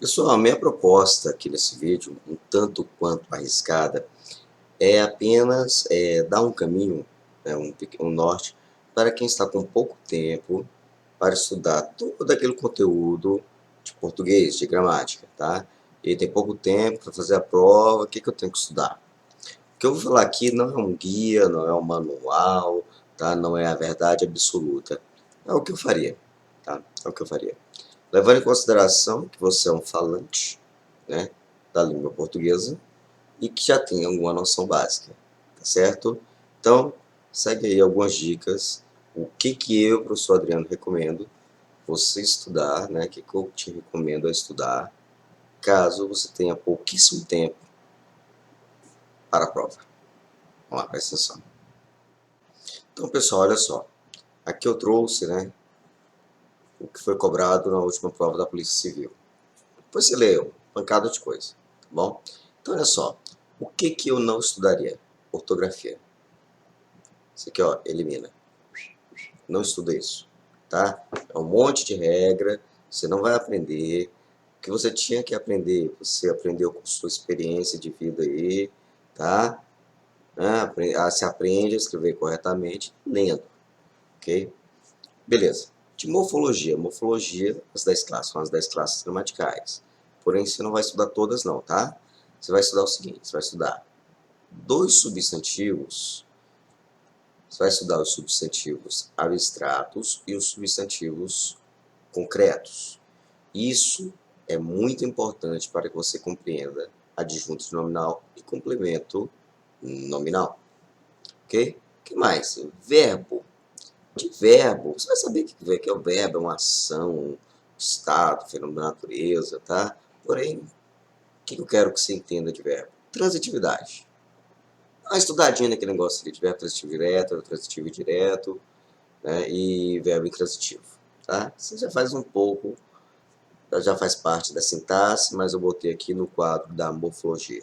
Pessoal, a minha proposta aqui nesse vídeo, um tanto quanto arriscada, é apenas dar um caminho, né, um norte, para quem está com pouco tempo para estudar todo aquele conteúdo de português, de gramática, tá? E tem pouco tempo para fazer a prova, o que que eu tenho que estudar? O que eu vou falar aqui não é um guia, não é um manual, tá? Não é a verdade absoluta. É o que eu faria, tá? É o que eu faria. Levando em consideração que você é um falante, né, da língua portuguesa e que já tem alguma noção básica, tá certo? Então, segue aí algumas dicas, o que que eu, professor Adriano, recomendo você estudar, né, o que que eu te recomendo a estudar, caso você tenha pouquíssimo tempo para a prova. Vamos lá, presta atenção. Então, pessoal, olha só, aqui eu trouxe, né, o que foi cobrado na última prova da Polícia Civil. Depois você leu, pancada de coisa, tá bom? Então, olha só, o que que eu não estudaria? Ortografia. Isso aqui, ó, elimina. Não estuda isso, tá? É um monte de regra, você não vai aprender. O que você tinha que aprender, você aprendeu com sua experiência de vida aí, tá? Se aprende a escrever corretamente lendo, ok? Beleza. De morfologia. Morfologia, as 10 classes, são as 10 classes gramaticais. Porém, você não vai estudar todas não, tá? Você vai estudar o seguinte, você vai estudar dois substantivos, você vai estudar os substantivos abstratos e os substantivos concretos. Isso é muito importante para que você compreenda adjunto nominal e complemento nominal, ok? O que mais? Verbo. De verbo, você vai saber o que é o verbo, é uma ação, um estado, fenômeno da natureza, tá? Porém, o que eu quero que você entenda de verbo? Transitividade. Dá uma estudadinha naquele negócio ali de verbo transitivo direto, transitivo indireto, né? E verbo intransitivo, tá? Você já faz um pouco, já faz parte da sintaxe, mas eu botei aqui no quadro da morfologia.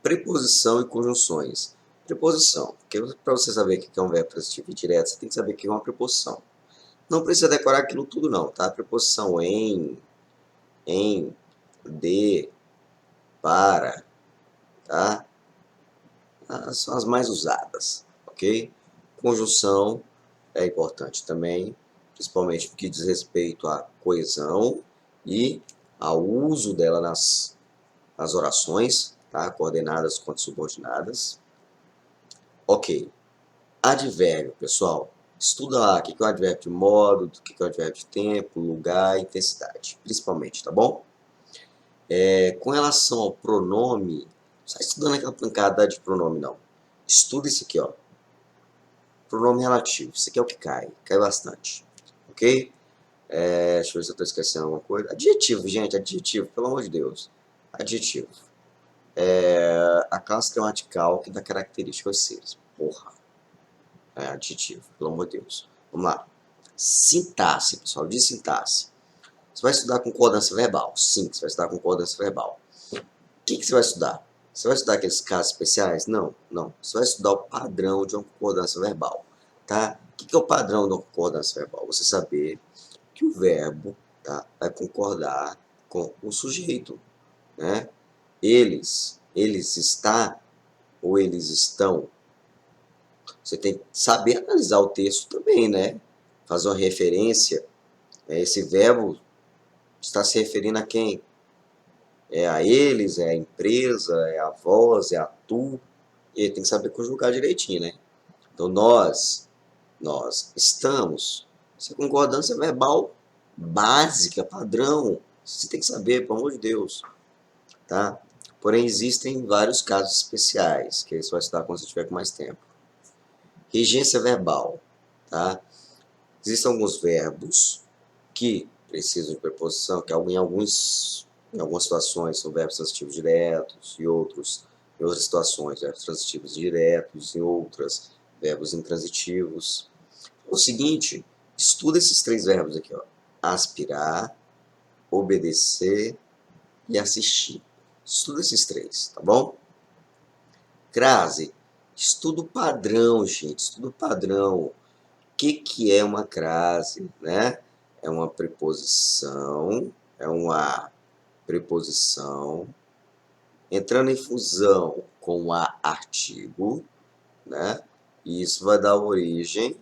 Preposição e conjunções. Preposição, porque para você saber o que é um verbo transitivo indireto, você tem que saber o que é uma preposição. Não precisa decorar aquilo tudo não, tá? Preposição em, de, para, tá? São as mais usadas, ok? Conjunção é importante também, principalmente porque diz respeito à coesão e ao uso dela nas orações, tá? Coordenadas quanto subordinadas. Ok. Advérbio, pessoal. Estuda lá o que é o advérbio de modo, o que é o advérbio de tempo, lugar e intensidade, principalmente, tá bom? Com relação ao pronome, não está estudando aquela pancada de pronome, não. Estuda isso aqui, ó. Pronome relativo. Isso aqui é o que cai. Cai bastante. Ok? Deixa eu ver se eu estou esquecendo alguma coisa. Adjetivo, gente. Adjetivo, pelo amor de Deus. Adjetivo. A classe gramatical que dá característica aos seres. Porra. Adjetivo, pelo amor de Deus. Vamos lá. Sintaxe, pessoal. De sintaxe. Você vai estudar concordância verbal? Sim, você vai estudar concordância verbal. O que você vai estudar? Você vai estudar aqueles casos especiais? Não, não. Você vai estudar o padrão de uma concordância verbal, tá? O que é o padrão de uma concordância verbal? Você saber que o verbo, tá, vai concordar com o sujeito, né? Eles está ou eles estão. Você tem que saber analisar o texto também, né? Fazer uma referência. Esse verbo está se referindo a quem? É a eles, é a empresa, é a voz, é a tu. E ele tem que saber conjugar direitinho, né? Então, nós estamos. Essa concordância verbal básica, padrão. Você tem que saber, pelo amor de Deus, tá? Porém, existem vários casos especiais, que você vai estudar quando você tiver com mais tempo. Regência verbal, tá? Existem alguns verbos que precisam de preposição, que em algumas situações são verbos transitivos diretos, e em outras situações, verbos transitivos diretos, em outras, verbos intransitivos. O seguinte, estuda esses três verbos aqui, ó. Aspirar, obedecer e assistir. Estuda esses três, tá bom? Crase, estuda o padrão, gente, estuda o padrão. O que é uma crase, né? É uma preposição é uma preposição entrando em fusão com a artigo, né? E isso vai dar origem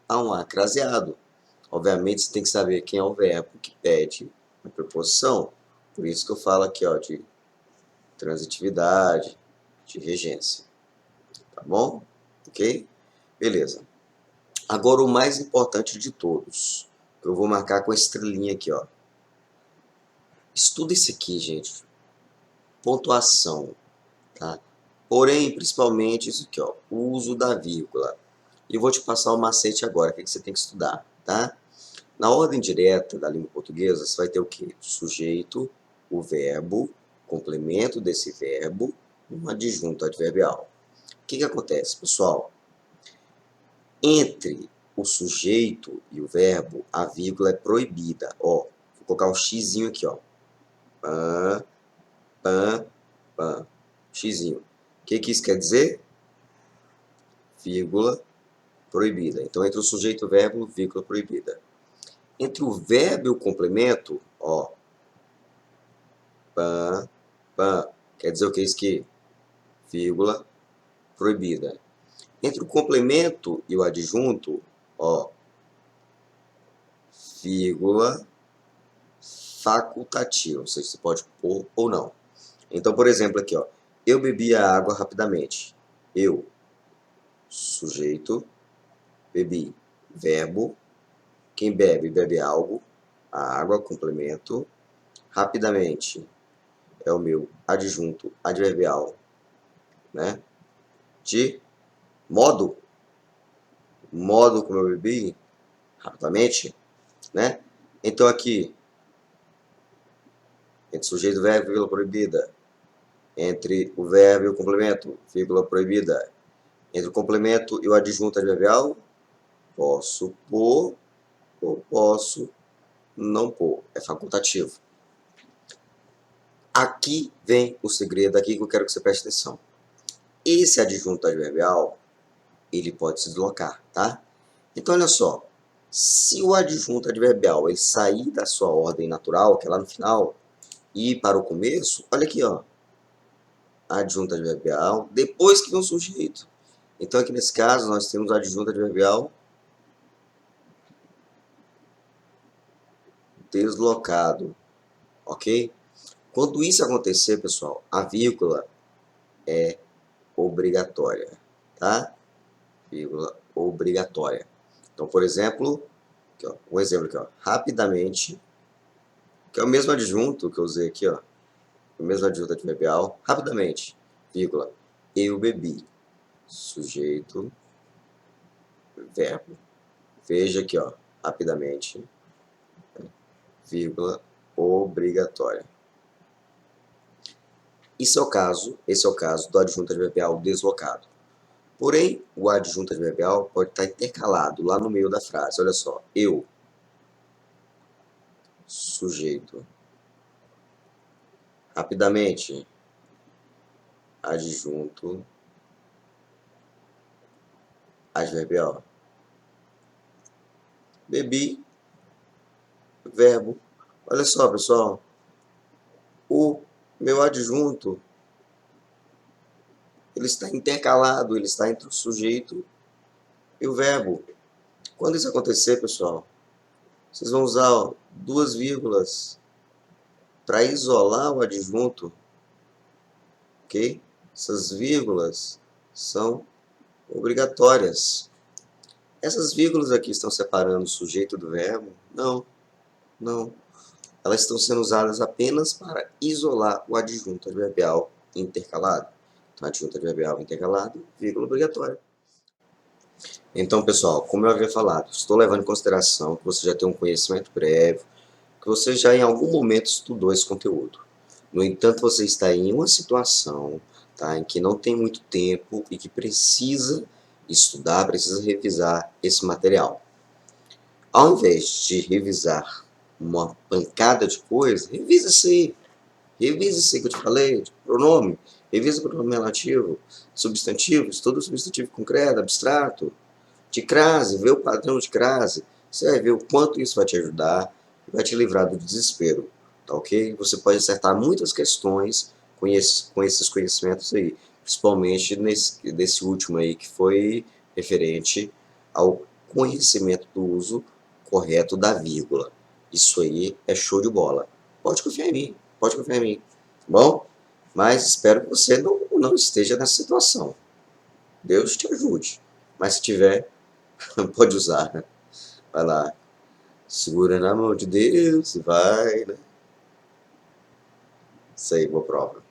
a um acraseado. Obviamente, você tem que saber quem é o verbo que pede a preposição. Por isso que eu falo aqui, ó, de transitividade, de regência. Tá bom? Ok? Beleza. Agora o mais importante de todos, que eu vou marcar com a estrelinha aqui, ó. Estuda isso aqui, gente. Pontuação, tá? Porém, principalmente isso aqui, ó, o uso da vírgula. E eu vou te passar o macete agora, o que você tem que estudar, tá? Na ordem direta da língua portuguesa, você vai ter o quê? Sujeito, o verbo, complemento desse verbo, um adjunto adverbial. O que acontece, pessoal? Entre o sujeito e o verbo, a vírgula é proibida. Ó, vou colocar um xizinho aqui, ó. Pã, pã, pã. Xizinho. O que isso quer dizer? Vírgula proibida. Então, entre o sujeito e o verbo, vírgula proibida. Entre o verbo e o complemento, ó, pã, pã. Quer dizer o que é isso aqui? Vírgula proibida. Entre o complemento e o adjunto, ó, vírgula facultativo. Ou seja, você pode pôr ou não. Então, por exemplo, aqui, ó, eu bebi a água rapidamente. Eu, sujeito, bebi, verbo. Quem bebe, bebe algo. A água, complemento. Rapidamente é o meu adjunto adverbial, né? De modo como eu bebi, rapidamente, né? Então aqui, entre sujeito e verbo, vírgula proibida. Entre o verbo e o complemento, vírgula proibida. Entre o complemento e o adjunto adverbial, posso pôr ou posso não pôr. É facultativo. Aqui vem o segredo, aqui que eu quero que você preste atenção. Esse adjunto adverbial, ele pode se deslocar, tá? Então, olha só. Se o adjunto adverbial ele sair da sua ordem natural, que é lá no final, e ir para o começo, olha aqui, ó. Adjunto adverbial, depois que vem o sujeito. Então, aqui nesse caso, nós temos o adjunto adverbial deslocado, ok? Quando isso acontecer, pessoal, a vírgula é obrigatória, tá? Vírgula obrigatória. Então, por exemplo, aqui, ó, um exemplo aqui, ó, rapidamente, que é o mesmo adjunto que eu usei aqui, ó, o mesmo adjunto adverbial, rapidamente, vírgula, eu bebi, sujeito, verbo. Veja aqui, ó, rapidamente, vírgula, obrigatória. Esse é o caso do adjunto adverbial deslocado. Porém, o adjunto adverbial pode estar intercalado lá no meio da frase. Olha só, eu, sujeito, rapidamente, adjunto adverbial. Bebi, verbo. Olha só, pessoal, o meu adjunto ele está intercalado, ele está entre o sujeito e o verbo. Quando isso acontecer, pessoal, vocês vão usar, ó, duas vírgulas para isolar o adjunto, ok? Essas vírgulas são obrigatórias. Essas vírgulas aqui estão separando o sujeito do verbo? Não, não. Elas estão sendo usadas apenas para isolar o adjunto adverbial intercalado. Então, adjunto adverbial intercalado, vírgula obrigatória. Então, pessoal, como eu havia falado, estou levando em consideração que você já tem um conhecimento prévio, que você já em algum momento estudou esse conteúdo. No entanto, você está em uma situação, tá, em que não tem muito tempo e que precisa estudar, precisa revisar esse material. Ao invés de revisar uma pancada de coisa, revisa isso aí. Revisa isso aí que eu te falei, de pronome. Revisa o pronome relativo, substantivos, todo substantivo concreto, abstrato, de crase, vê o padrão de crase. Você vai ver o quanto isso vai te ajudar. e vai te livrar do desespero, tá ok? Você pode acertar muitas questões com esses conhecimentos aí, principalmente desse último aí, que foi referente ao conhecimento do uso correto da vírgula. Isso aí é show de bola. Pode confiar em mim, pode confiar em mim, tá bom? Mas espero que você não esteja nessa situação. Deus te ajude. Mas se tiver, pode usar, né? Vai lá, segura na mão de Deus e vai, né? Isso aí, boa prova.